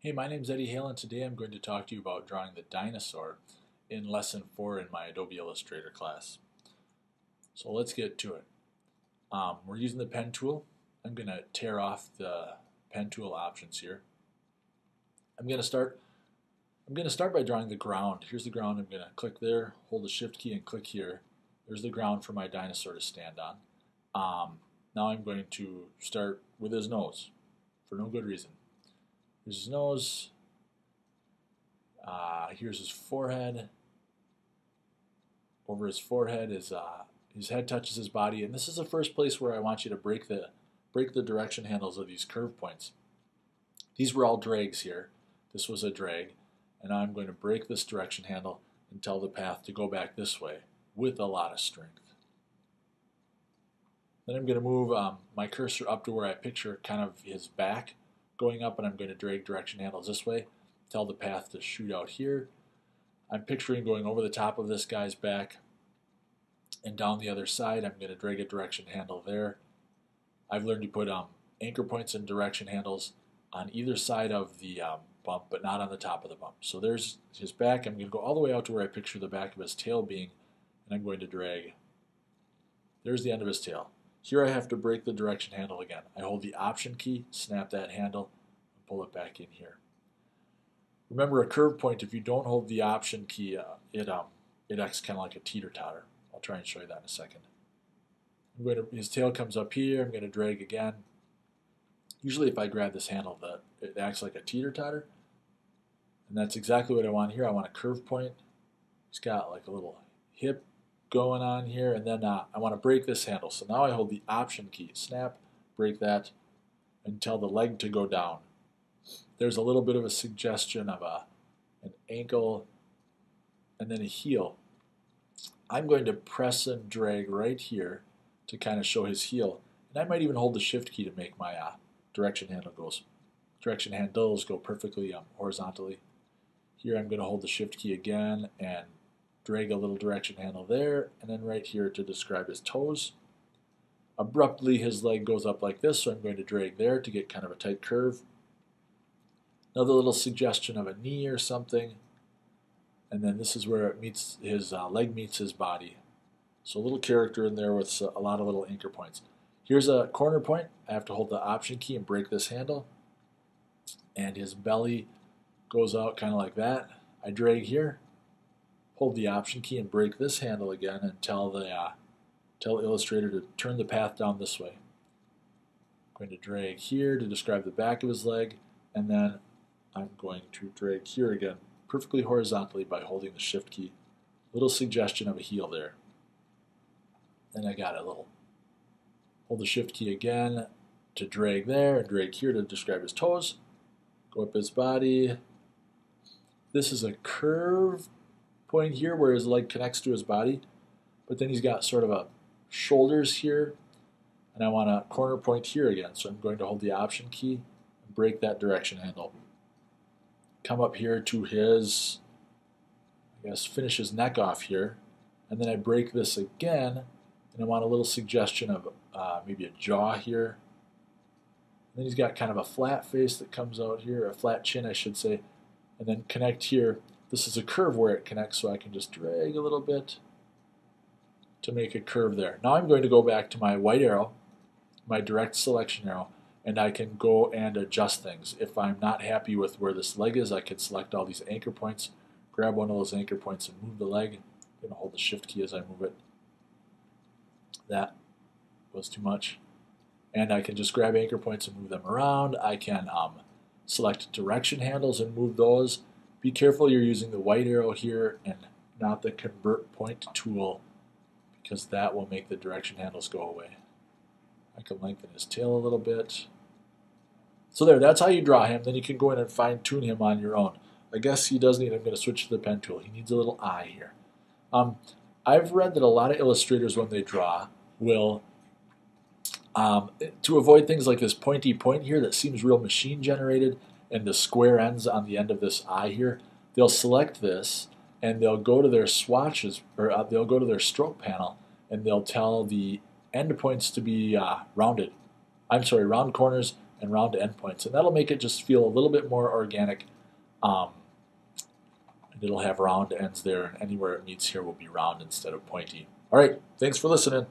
Hey, my name's Eddie Hale, and today I'm going to talk to you about drawing the dinosaur in Lesson 4 in my Adobe Illustrator class. So let's get to it. We're using the pen tool. I'm going to tear off the pen tool options here. I'm going to start by drawing the ground. Here's the ground. I'm going to click there, hold the Shift key, and click here. There's the ground for my dinosaur to stand on. Now I'm going to start with his nose for no good reason. Here's his nose. Here's his forehead. Over his forehead is his head touches his body, and this is the first place where I want you to break the direction handles of these curve points. These were all drags here. This was a drag, and now I'm going to break this direction handle and tell the path to go back this way with a lot of strength. Then I'm going to move my cursor up to where I picture kind of his back going up, and I'm going to drag direction handles this way, tell the path to shoot out here. I'm picturing going over the top of this guy's back and down the other side. I'm going to drag a direction handle there. I've learned to put anchor points and direction handles on either side of the bump, but not on the top of the bump. So there's his back. I'm going to go all the way out to where I picture the back of his tail being, and I'm going to drag. There's the end of his tail. Here I have to break the direction handle again. I hold the Option key, snap that handle, and pull it back in here. Remember, a curve point, if you don't hold the Option key, it acts kind of like a teeter-totter. I'll try and show you that in a second. His tail comes up here. I'm going to drag again. Usually if I grab this handle, it acts like a teeter-totter. And that's exactly what I want here. I want a curve point. He's got like a little hip going on here, and then I want to break this handle. So now I hold the Option key, snap, break that, and tell the leg to go down. There's a little bit of a suggestion of an ankle and then a heel. I'm going to press and drag right here to kind of show his heel, and I might even hold the Shift key to make my direction handles go perfectly horizontally. Here I'm going to hold the Shift key again and drag a little direction handle there, and then right here to describe his toes. Abruptly his leg goes up like this, so I'm going to drag there to get kind of a tight curve. Another little suggestion of a knee or something, and then this is where it meets his leg meets his body. So a little character in there with a lot of little anchor points. Here's a corner point. I have to hold the Option key and break this handle, and his belly goes out kind of like that. I drag here, hold the Option key and break this handle again, and tell the Illustrator to turn the path down this way. I'm going to drag here to describe the back of his leg, and then I'm going to drag here again perfectly horizontally by holding the Shift key. Little suggestion of a heel there. Then I got a little. Hold the Shift key again to drag there, and drag here to describe his toes. Go up his body. This is a curve point here where his leg connects to his body, but then he's got sort of a shoulders here, and I want a corner point here again. So I'm going to hold the Option key and break that direction handle. Come up here to his, finish his neck off here, and then I break this again, and I want a little suggestion of maybe a jaw here. And then he's got kind of a flat face that comes out here, a flat chin I should say, and then connect here. This is a curve where it connects, so I can just drag a little bit to make a curve there. Now I'm going to go back to my white arrow, my direct selection arrow, and I can go and adjust things. If I'm not happy with where this leg is, I can select all these anchor points, grab one of those anchor points and move the leg. I'm going to hold the Shift key as I move it. That was too much. And I can just grab anchor points and move them around. I can select direction handles and move those. Be careful you're using the white arrow here and not the Convert Point tool, because that will make the direction handles go away. I can lengthen his tail a little bit. So there, that's how you draw him. Then you can go in and fine-tune him on your own. I guess he does need, I'm going to switch to the pen tool. He needs a little eye here. I've read that a lot of illustrators, when they draw, will, to avoid things like this pointy point here that seems real machine-generated, and the square ends on the end of this eye here, they'll select this, and they'll go to their swatches, or they'll go to their stroke panel, and they'll tell the end points to be round corners, and round endpoints, and that'll make it just feel a little bit more organic. And it'll have round ends there, and anywhere it meets here will be round instead of pointy. All right, thanks for listening.